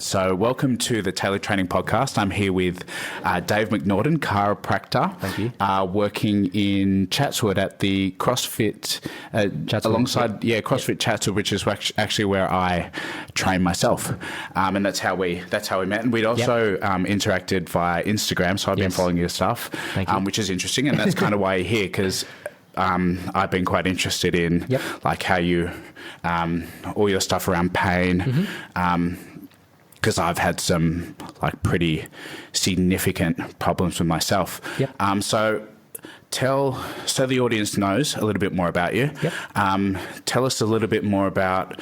So welcome to the Tailored Training Podcast. I'm here with Dave McNaughton, chiropractor. Thank you. Working in Chatswood at the CrossFit, alongside CrossFit Chatswood, which is actually where I train myself. And that's how we met. And we'd also interacted via Instagram, so I've been following your stuff, which is interesting. And that's kind of why you're here, because I've been quite interested in like how you, all your stuff around pain, because I've had some like pretty significant problems with myself. So the audience knows a little bit more about you. Tell us a little bit more about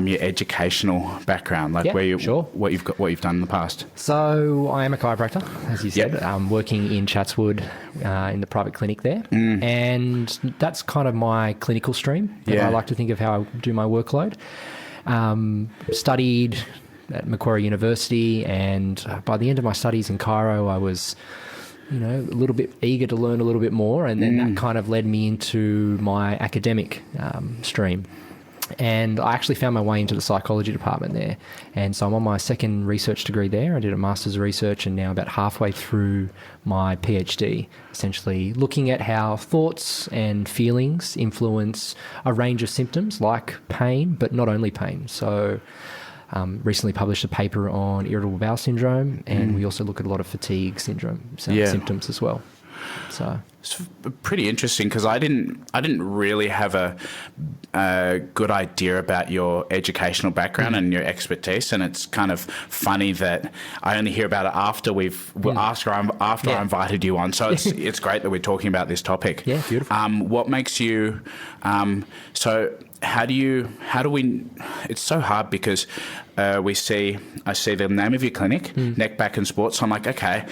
your educational background, like what you've done in the past. So I am a chiropractor, as you said. I'm working in Chatswood in the private clinic there, and that's kind of my clinical stream. I like to think of how I do my workload. Studied at Macquarie University, and by the end of my studies in chiro, I was, a little bit eager to learn a little bit more, and then that kind of led me into my academic stream. And I actually found my way into the psychology department there. And so I'm on my second research degree there. I did a master's of research, and now about halfway through my PhD, essentially looking at how thoughts and feelings influence a range of symptoms like pain, but not only pain. So recently published a paper on irritable bowel syndrome, and we also look at a lot of fatigue syndrome symptoms as well. So it's pretty interesting, because I didn't really have a good idea about your educational background and your expertise, and it's kind of funny that I only hear about it after I invited you on. So it's great that we're talking about this topic. Yeah, beautiful. What makes you how do we, it's so hard because I see the name of your clinic, Neck, Back and Sports. So I'm like, okay,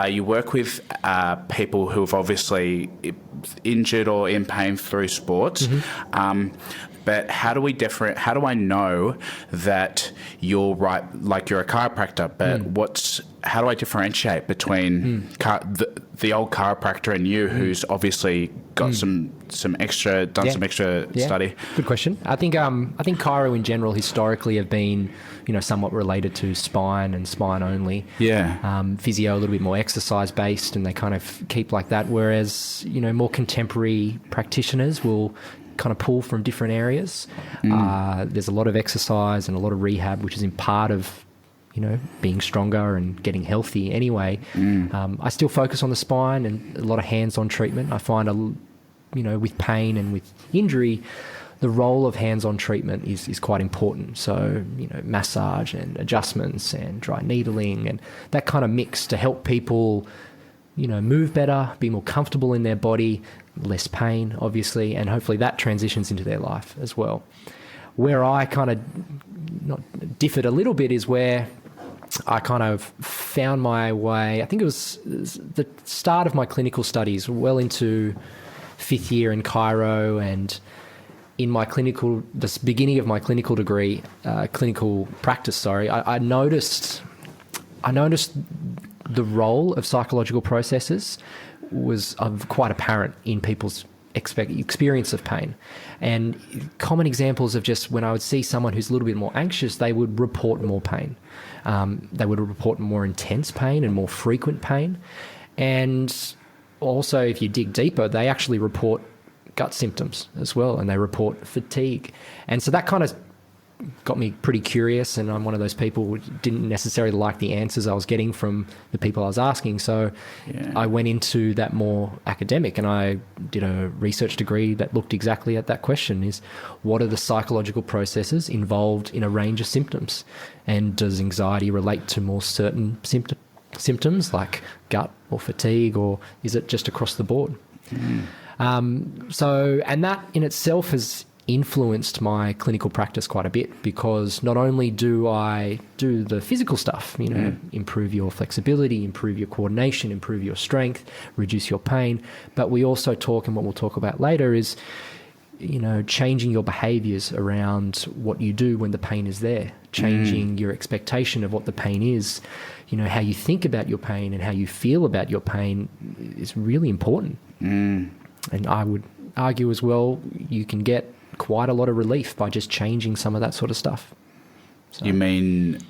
you work with people who have obviously injured or in pain through sports. But how do I know that you're right, like you're a chiropractor, but how do I differentiate between the old chiropractor and you, who's obviously got some extra study? Good question. I think chiro in general historically have been, somewhat related to spine and spine only. Physio a little bit more exercise based, and they kind of keep like that. Whereas, more contemporary practitioners will kind of pull from different areas. There's a lot of exercise and a lot of rehab, which is in part of being stronger and getting healthy anyway. I still focus on the spine and a lot of hands-on treatment. I find, with pain and with injury, the role of hands-on treatment is quite important. So, massage and adjustments and dry needling and that kind of mix to help people, move better, be more comfortable in their body, less pain, obviously, and hopefully that transitions into their life as well. Where I kind of differed a little bit is where I kind of found my way. I think it was the start of my clinical studies, well into fifth year in chiro, and in my this beginning of my clinical degree, clinical practice, I noticed the role of psychological processes was quite apparent in people's experience of pain. And common examples of just when I would see someone who's a little bit more anxious, they would report more pain. They would report more intense pain and more frequent pain. And also, if you dig deeper, they actually report gut symptoms as well, and they report fatigue. And so that kind of got me pretty curious, and I'm one of those people who didn't necessarily like the answers I was getting from the people I was asking. So I went into that more academic, and I did a research degree that looked exactly at that question: is what are the psychological processes involved in a range of symptoms? And does anxiety relate to more certain symptoms like gut or fatigue, or is it just across the board? And that in itself has influenced my clinical practice quite a bit, because not only do I do the physical stuff, improve your flexibility, improve your coordination, improve your strength, reduce your pain, but we also talk, and what we'll talk about later is, changing your behaviors around what you do when the pain is there, changing your expectation of what the pain is, how you think about your pain and how you feel about your pain is really important. And I would argue as well, you can get quite a lot of relief by just changing some of that sort of stuff. So. You mean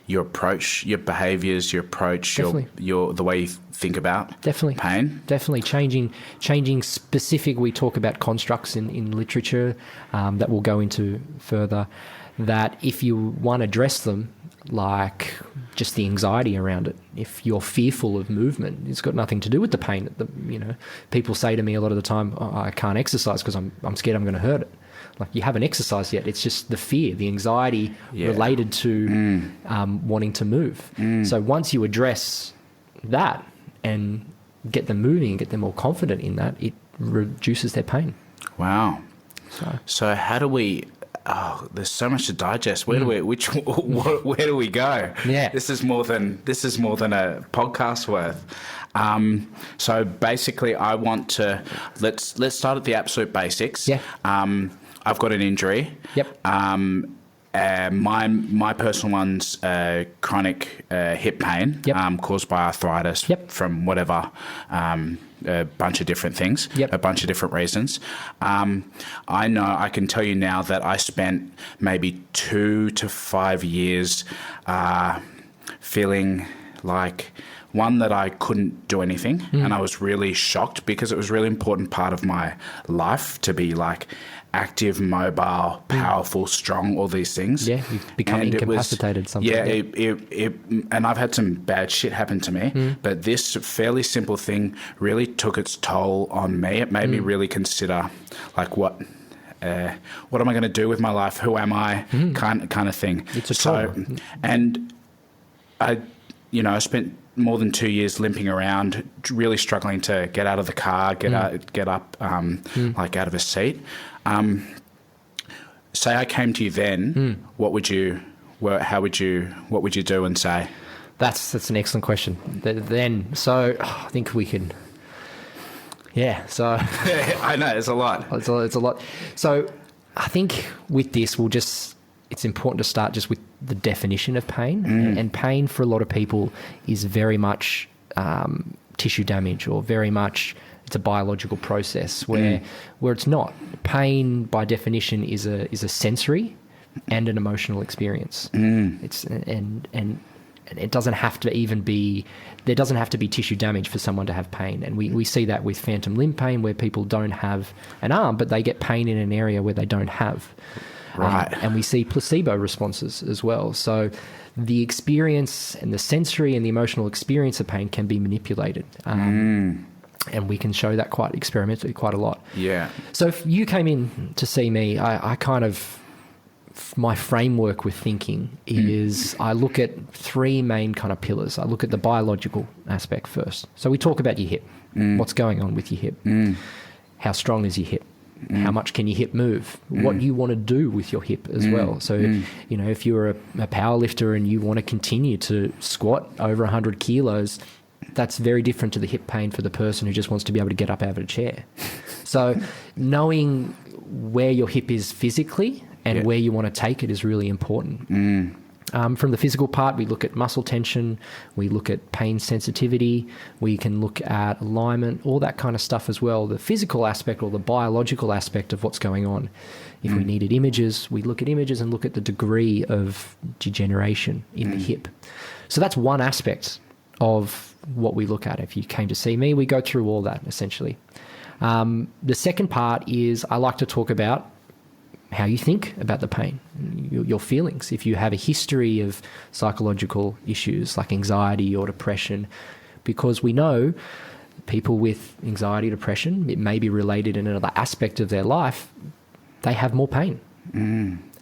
your approach, your behaviours, your approach, your the way you think about pain? Definitely changing specific. We talk about constructs in literature that we'll go into further, that if you want to address them, like just the anxiety around it, if you're fearful of movement, it's got nothing to do with the pain. People say to me a lot of the time, I can't exercise because I'm scared I'm going to hurt it. Like, you haven't exercised yet. It's just the fear, the anxiety related to wanting to move. So once you address that and get them moving and get them more confident in that, it reduces their pain. Wow. So how do we... Oh, there's so much to digest. Where do we go? Yeah. This is more than a podcast worth. So basically, I want to let's start at the absolute basics. Yeah. I've got an injury. Yep. My personal one's chronic hip pain. Yep. Caused by arthritis. Yep. From whatever. A bunch of different things, Yep. a bunch of different reasons. I know, I can tell you now that I spent maybe 2 to 5 years feeling like, one, that I couldn't do anything, and I was really shocked because it was a really important part of my life to be like active, mobile, powerful, strong, all these things. Yeah, you've become incapacitated sometimes. Yeah, and I've had some bad shit happen to me, but this fairly simple thing really took its toll on me. It made me really consider, like, what am I going to do with my life? Who am I? Kind of thing. It's a trauma. And I spent more than 2 years limping around, really struggling to get out of the car, get up, like out of a seat. Say I came to you then, what would you do and say? That's an excellent question. Then, so I think we can. Yeah. So I know it's a lot. It's a lot. So I think with this, it's important to start just with the definition of pain. And pain for a lot of people is very much tissue damage, or very much it's a biological process where it's not. Pain by definition is a sensory and an emotional experience. It's and it doesn't have to even be, there doesn't have to be tissue damage for someone to have pain. And we see that with phantom limb pain, where people don't have an arm, but they get pain in an area where they don't have. Right. And we see placebo responses as well. So the experience and the sensory and the emotional experience of pain can be manipulated. And we can show that quite experimentally quite a lot. Yeah. So if you came in to see me, I kind of, my framework with thinking is I look at 3 main kind of pillars. I look at the biological aspect first. So we talk about your hip. What's going on with your hip? How strong is your hip? How much can your hip move? What you want to do with your hip as well. So, if you're a power lifter and you want to continue to squat over 100 kilos, that's very different to the hip pain for the person who just wants to be able to get up out of a chair. So knowing where your hip is physically and where you want to take it is really important. From the physical part, we look at muscle tension, we look at pain sensitivity, we can look at alignment, all that kind of stuff as well. The physical aspect or the biological aspect of what's going on. If we needed images, we look at images and look at the degree of degeneration in the hip. So that's one aspect of what we look at. If you came to see me, we go through all that essentially. The second part is I like to talk about how you think about the pain, your feelings. If you have a history of psychological issues like anxiety or depression, because we know people with anxiety, depression, it may be related in another aspect of their life, they have more pain.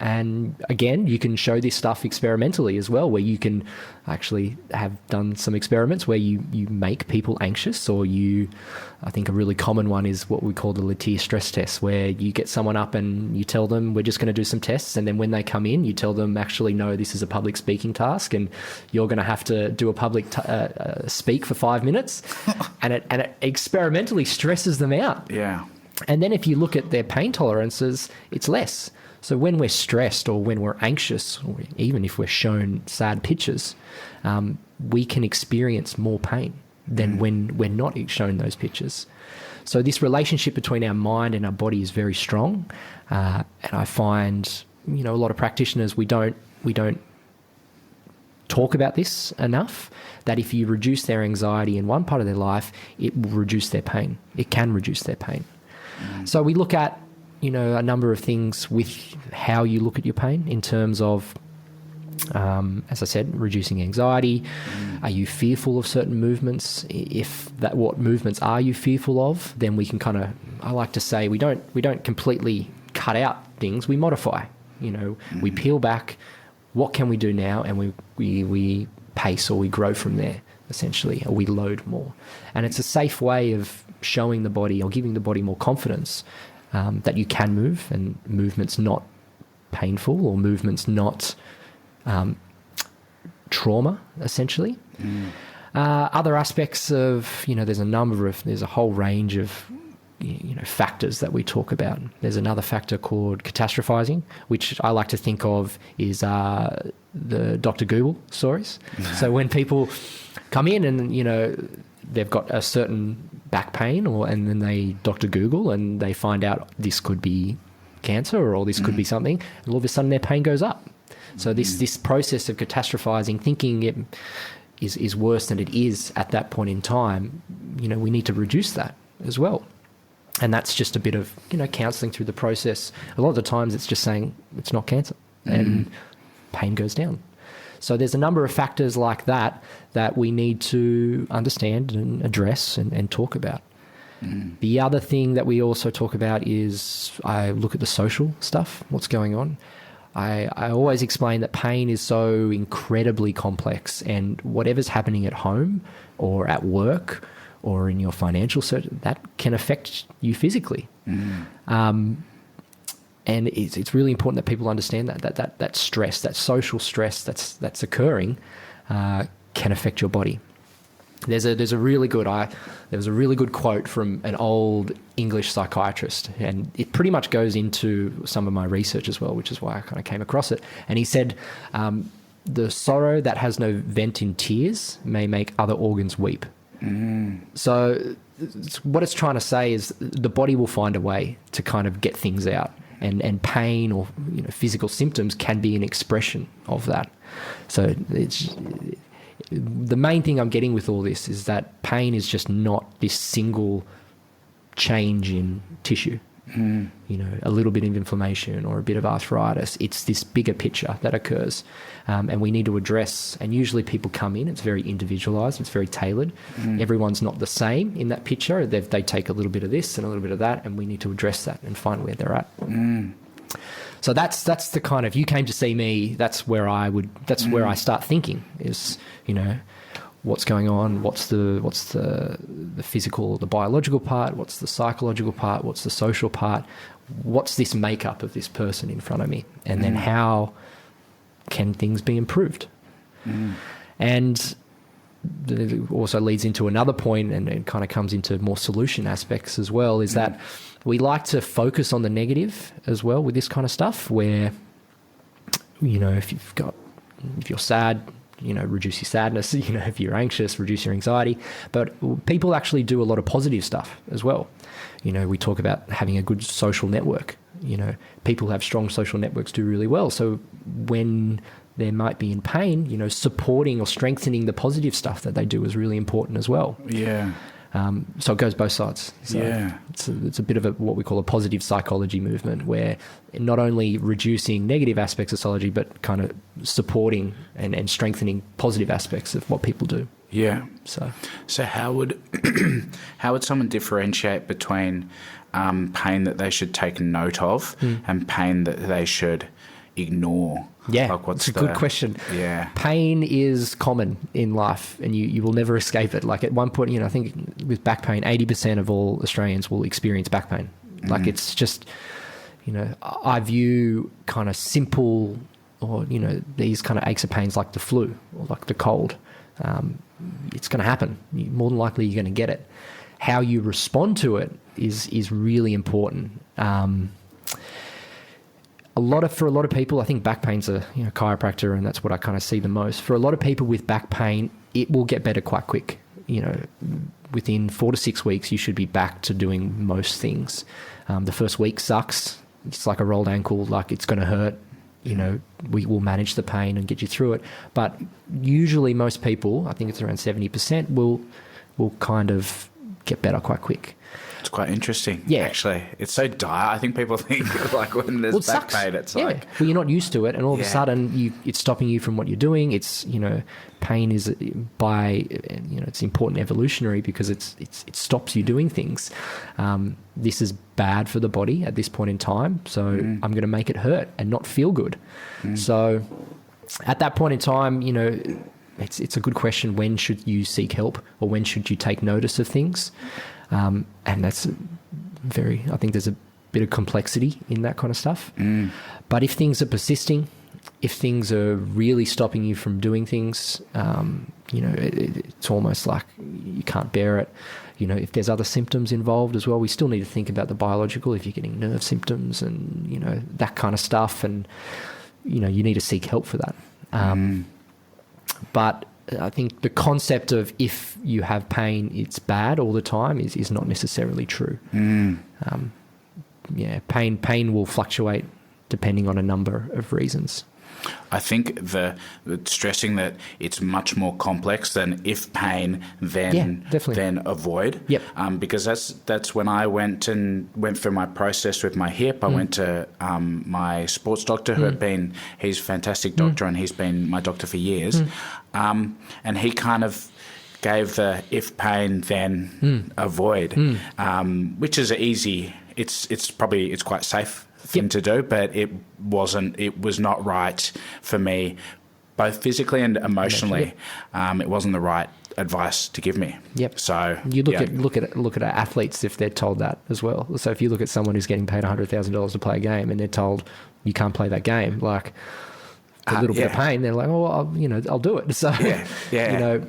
And again, you can show this stuff experimentally as well, where you can actually have done some experiments where you make people anxious, or I think a really common one is what we call the Latier stress test, where you get someone up and you tell them, we're just going to do some tests. And then when they come in, you tell them, actually, no, this is a public speaking task and you're going to have to do a public speak for 5 minutes. and it experimentally stresses them out. Yeah. And then if you look at their pain tolerances, it's less. So when we're stressed or when we're anxious, or even if we're shown sad pictures, we can experience more pain than when we're not shown those pictures. So this relationship between our mind and our body is very strong. And I find, a lot of practitioners, we don't talk about this enough, that if you reduce their anxiety in one part of their life, it will reduce their pain. It can reduce their pain. So we look at, a number of things with how you look at your pain in terms of, as I said, reducing anxiety. Are you fearful of certain movements? What movements are you fearful of? Then we can I like to say, we don't completely cut out things, we modify. We peel back, what can we do now? And we pace, or we grow from there, essentially, or we load more. And it's a safe way of showing the body, or giving the body more confidence that you can move, and movement's not painful, or movement's not trauma, essentially. Other aspects of, there's a whole range of factors that we talk about. There's another factor called catastrophizing, which I like to think of is the Dr. Google stories. So when people come in and, they've got a certain back pain, and then they Dr. Google and they find out this could be cancer, or this could be something, and all of a sudden their pain goes up. So this process of catastrophizing, thinking it is worse than it is at that point in time, we need to reduce that as well. And that's just a bit of, counselling through the process. A lot of the times it's just saying it's not cancer, and pain goes down. So there's a number of factors like that we need to understand and address and talk about. The other thing that we also talk about is I look at the social stuff, what's going on. I always explain that pain is so incredibly complex, and whatever's happening at home or at work or in your financial circle, that can affect you physically. And it's really important that people understand that stress, that social stress that's occurring, can affect your body. There was a really good quote from an old English psychiatrist, and it pretty much goes into some of my research as well, which is why I kind of came across it. And he said, the sorrow that has no vent in tears may make other organs weep. So what it's trying to say is the body will find a way to kind of get things out, and pain or physical symptoms can be an expression of that. So it's the main thing I'm getting with all this is that pain is just not this single change in tissue. A little bit of inflammation or a bit of arthritis. It's this bigger picture that occurs, and we need to address. And usually people come in, it's very individualized, it's very tailored. Everyone's not the same in that picture. They take a little bit of this and a little bit of that, and we need to address that and find where they're at. So that's the kind of, you came to see me, that's where I start thinking is, what's going on, what's the physical, the biological part, what's the psychological part, what's the social part, what's this makeup of this person in front of me, and then how can things be improved? And it also leads into another point, and it kind of comes into more solution aspects as well, is that we like to focus on the negative as well with this kind of stuff, where, if you're sad, reduce your sadness, if you're anxious, reduce your anxiety. But people actually do a lot of positive stuff as well. We talk about having a good social network. People who have strong social networks do really well. So when they might be in pain, supporting or strengthening the positive stuff that they do is really important as well. Yeah. So it goes both sides. So it's a bit of what we call a positive psychology movement, where not only reducing negative aspects of psychology, but kind of supporting and strengthening positive aspects of what people do. Yeah. So how would someone differentiate between pain that they should take note of and pain that they should ignore? Yeah, it's a good question. Yeah. Pain is common in life, and you will never escape it. Like at one point, I think with back pain, 80% of all Australians will experience back pain. Like it's just, I view kind of simple or, these kind of aches and pains like the flu or like the cold. It's going to happen. More than likely you're going to get it. How you respond to it is really important. For a lot of people, I think back pain's a chiropractor, and that's what I kind of see the most. For a lot of people with back pain, it will get better quite quick. Within 4 to 6 weeks, you should be back to doing most things. The first week sucks. It's like a rolled ankle, like it's going to hurt. you know, we will manage the pain and get you through it. But usually most people, I think it's around 70%, will kind of get better quite quick. It's quite interesting, yeah. Actually. It's so dire. I think people think like when there's back pain, it's like... Well, you're not used to it, and all of a sudden it's stopping you from what you're doing. It's, you know, pain is it's important evolutionary because it stops you doing things. This is bad for the body at this point in time, so I'm going to make it hurt and not feel good. So at that point in time, you know, it's a good question. When should you seek help, or when should you take notice of things? And that's I think there's a bit of complexity in that kind of stuff. But if things are persisting, if things are really stopping you from doing things, you know, it's almost like you can't bear it. You know, if there's other symptoms involved as well, we still need to think about the biological, if you're getting nerve symptoms and, you know, that kind of stuff. And, you know, you need to seek help for that. But I think the concept of if you have pain, it's bad all the time is not necessarily true. Pain will fluctuate depending on a number of reasons. I think the stressing that it's much more complex than if pain, then avoid. Yep. Because that's when I went through my process with my hip. I went to my sports doctor he's a fantastic doctor and he's been my doctor for years. And he kind of gave the if pain, then avoid, which is easy. It's quite safe thing to do, but it was not right for me, both physically and emotionally. It wasn't the right advice to give me. So you look at athletes if they're told that as well. So if you look at someone who's getting paid $100,000 to play a game and they're told you can't play that game, like a little bit of pain, they're like, oh, well, I'll do it. So you know,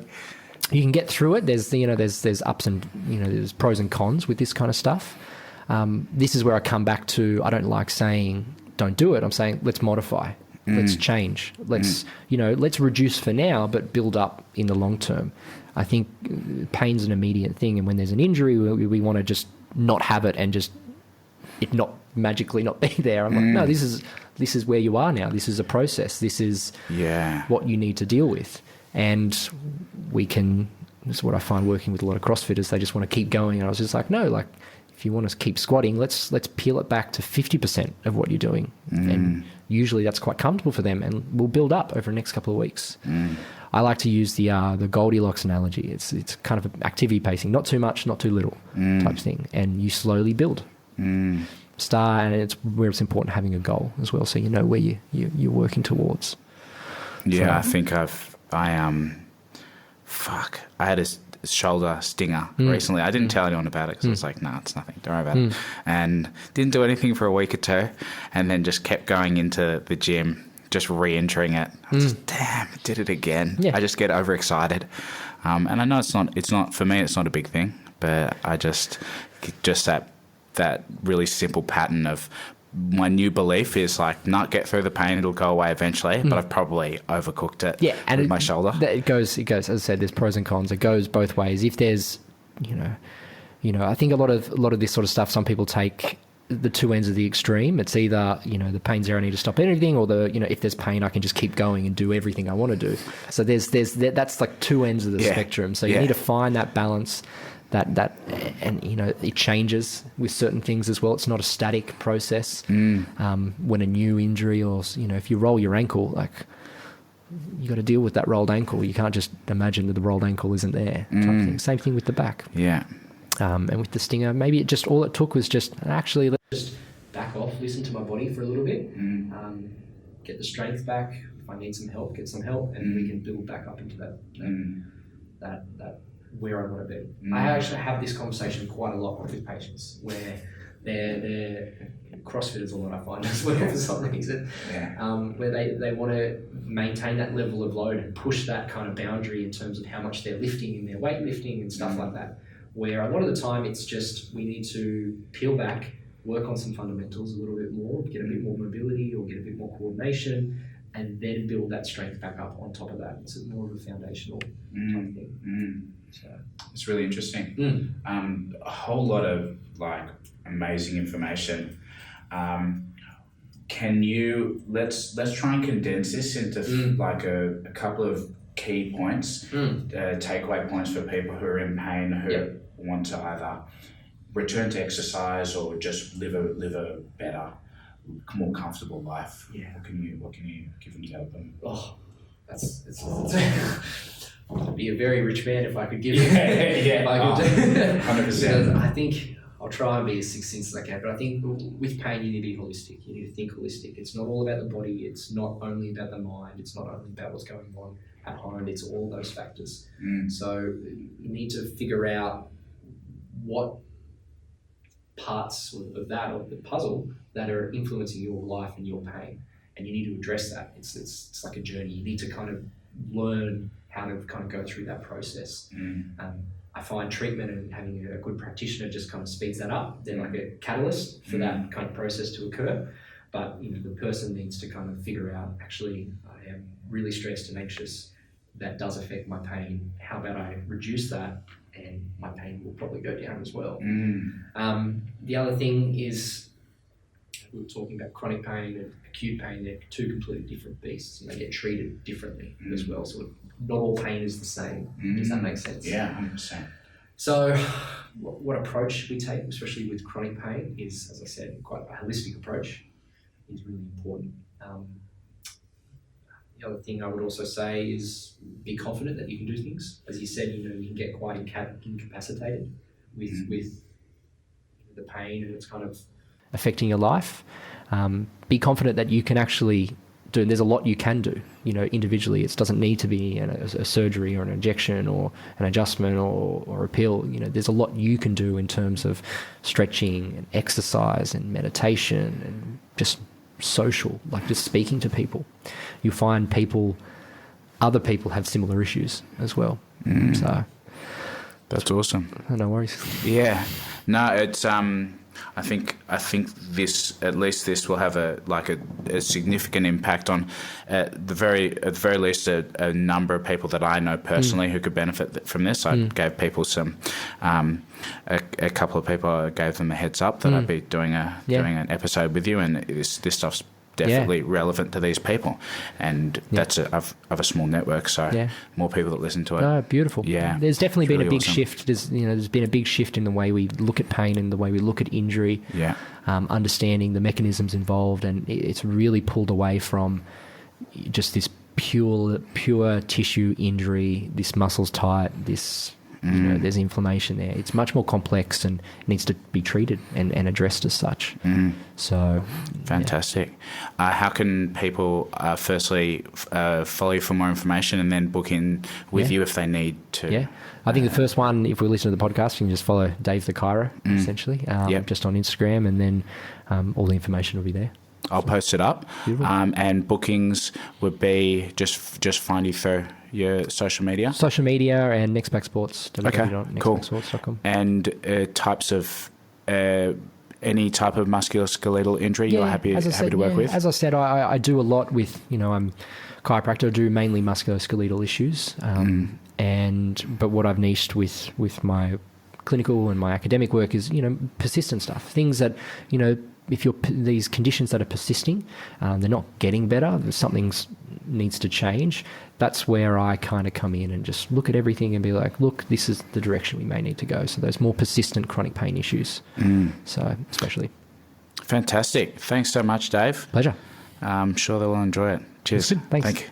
you can get through it. There's ups and, you know, there's pros and cons with this kind of stuff. This is where I come back to, I don't like saying don't do it. I'm saying let's modify, let's change, let's reduce for now, but build up in the long term. I think pain's an immediate thing, and when there's an injury, we want to just not have it and just it not magically not be there. I'm like, no, this is where you are now. This is a process. This is what you need to deal with, and this is what I find working with a lot of CrossFitters. They just want to keep going, and I was just like, no, like, if you want to keep squatting, let's peel it back to 50% of what you're doing. And usually that's quite comfortable for them, and we'll build up over the next couple of weeks. I like to use the Goldilocks analogy. It's kind of activity pacing, not too much, not too little type thing. And you slowly build. Start, and it's where it's important having a goal as well, so you know where you're working towards. Yeah, I think I had a shoulder stinger recently. I didn't tell anyone about it because I was like, nah, it's nothing, don't worry about it. And didn't do anything for a week or two, and then just kept going into the gym, just re-entering it. I was just, damn, I did it again. I just get overexcited. And I know it's not for me, it's not a big thing, but I just that really simple pattern of my new belief is like, not get through the pain, it'll go away eventually, but I've probably overcooked it with my shoulder. It goes, as I said, there's pros and cons. It goes both ways. If there's, you know, I think a lot of this sort of stuff, some people take the two ends of the extreme. It's either, you know, the pain's there, I need to stop everything, or if there's pain, I can just keep going and do everything I want to do. So that's like two ends of the spectrum. So you need to find that balance. That and you know, it changes with certain things as well. It's not a static process. When a new injury, or you know, if you roll your ankle, like, you got to deal with that rolled ankle. You can't just imagine that the rolled ankle isn't there. Type of thing. Same thing with the back. And with the stinger, maybe all it took was just actually let's just back off, listen to my body for a little bit, get the strength back. If I need some help, get some help, and we can build back up into that where I want to be. I actually have this conversation quite a lot with patients where they're CrossFitters a lot, I find as well, for some reason, where they want to maintain that level of load and push that kind of boundary in terms of how much they're lifting in their weightlifting and stuff like that, where a lot of the time it's just we need to peel back, work on some fundamentals a little bit more, get a bit more mobility or get a bit more coordination, and then build that strength back up on top of that. It's more of a foundational type thing. So it's really interesting. A whole lot of like amazing information. can you let's try and condense this into like a couple of key points, takeaway points for people who are in pain who want to either return to exercise or just live a better, more comfortable life. Yeah. What can you give and tell them? Oh, it's I'd be a very rich man if I could give you. If I could. 100%. I think I'll try and be as succinct as I can, but I think with pain you need to be holistic. You need to think holistic. It's not all about the body. It's not only about the mind. It's not only about what's going on at home. It's all those factors. So you need to figure out what parts of that, of the puzzle, that are influencing your life and your pain, and you need to address that. It's like a journey. You need to kind of learn how to kind of go through that process. I find treatment and having a good practitioner just kind of speeds that up. They're like a catalyst for that kind of process to occur. But the person needs to kind of figure out, actually, I am really stressed and anxious. That does affect my pain. How about I reduce that, and my pain will probably go down as well. The other thing is, we were talking about chronic pain and acute pain. They're two completely different beasts, and they get treated differently as well. So not all pain is the same. Does that make sense? Yeah, 100%. So what approach we take, especially with chronic pain, is, as I said, quite a holistic approach is really important. The other thing I would also say is be confident that you can do things. As you said, you can get quite incapacitated with the pain, and it's kind of affecting your life. Be confident that you can actually do. There's a lot you can do. Individually, it doesn't need to be a surgery or an injection or an adjustment or a pill. There's a lot you can do in terms of stretching and exercise and meditation and just social, like just speaking to people. You find other people have similar issues as well. So that's awesome. No worries. Yeah. No, it's I think this, at least this, will have a significant impact on at the very least a number of people that I know personally who could benefit from this. I gave people some a couple of people, I gave them a heads up that I'd be doing an episode with you, and this stuff's definitely relevant to these people, and that's I've a small network, so more people that listen to it. Oh, beautiful. Yeah, there's definitely been a big shift. There's been a big shift in the way we look at pain and the way we look at injury. Yeah, understanding the mechanisms involved, and it's really pulled away from just this pure tissue injury. This muscle's tight. This. There's inflammation there. It's much more complex and needs to be treated and addressed as such. So, fantastic. How can people firstly follow you for more information and then book in with you if they need to? Yeah, I think the first one, if we listen to the podcast, you can just follow Dave the Chiro, essentially, just on Instagram, and then all the information will be there. I'll post it up. And bookings would be just find you through your social media? Social media and Nextback Sports. Okay, cool. And types of any type of musculoskeletal injury you're happy to work with? As I said, I do a lot with, I'm a chiropractor. I do mainly musculoskeletal issues. But what I've niched with my clinical and my academic work is, persistent stuff. Things that, if these conditions that are persisting, they're not getting better, something needs to change, that's where I kind of come in and just look at everything and be like, look, this is the direction we may need to go. So those more persistent chronic pain issues. So especially. Fantastic. Thanks so much, Dave. Pleasure. I'm sure they will enjoy it. Cheers. Thanks. Thank you.